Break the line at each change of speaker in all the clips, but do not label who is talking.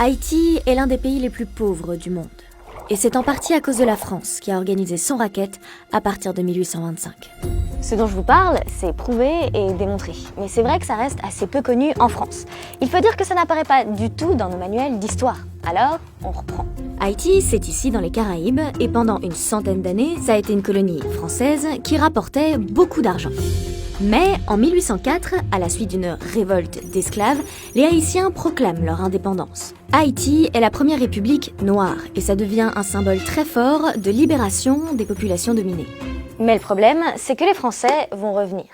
Haïti est l'un des pays les plus pauvres du monde. Et c'est en partie à cause de la France qui a organisé son racket à partir de 1825.
Ce dont je vous parle, c'est prouvé et démontré. Mais c'est vrai que ça reste assez peu connu en France. Il faut dire que ça n'apparaît pas du tout dans nos manuels d'histoire. Alors, on reprend.
Haïti, c'est ici dans les Caraïbes, et pendant une centaine d'années, ça a été une colonie française qui rapportait beaucoup d'argent. Mais en 1804, à la suite d'une révolte d'esclaves, les Haïtiens proclament leur indépendance. Haïti est la première république noire, et ça devient un symbole très fort de libération des populations dominées.
Mais le problème, c'est que les Français vont revenir.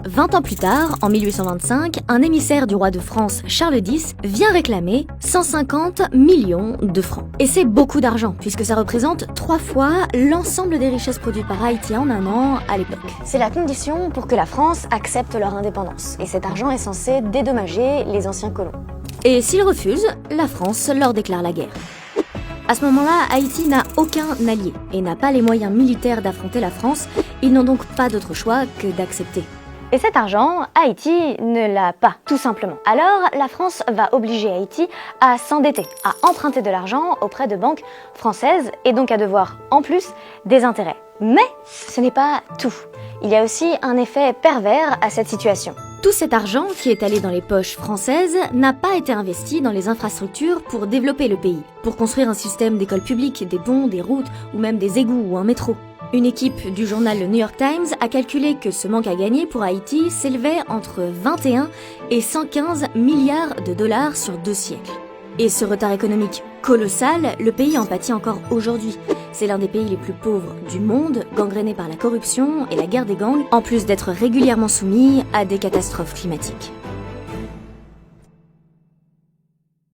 20 ans plus tard, en 1825, un émissaire du roi de France, Charles X, vient réclamer 150 millions de francs. Et c'est beaucoup d'argent, puisque ça représente 3 fois l'ensemble des richesses produites par Haïti en un an à l'époque.
C'est la condition pour que la France accepte leur indépendance. Et cet argent est censé dédommager les anciens colons.
Et s'ils refusent, la France leur déclare la guerre. À ce moment-là, Haïti n'a aucun allié et n'a pas les moyens militaires d'affronter la France. Ils n'ont donc pas d'autre choix que d'accepter.
Et cet argent, Haïti ne l'a pas, tout simplement. Alors, la France va obliger Haïti à s'endetter, à emprunter de l'argent auprès de banques françaises et donc à devoir, en plus, des intérêts. Mais ce n'est pas tout. Il y a aussi un effet pervers à cette situation.
Tout cet argent qui est allé dans les poches françaises n'a pas été investi dans les infrastructures pour développer le pays, pour construire un système d'écoles publiques, des ponts, des routes ou même des égouts ou un métro. Une équipe du journal Le New York Times a calculé que ce manque à gagner pour Haïti s'élevait entre 21 et 115 milliards de dollars sur 2 siècles. Et ce retard économique colossal, le pays en pâtit encore aujourd'hui. C'est l'un des pays les plus pauvres du monde, gangréné par la corruption et la guerre des gangs, en plus d'être régulièrement soumis à des catastrophes climatiques.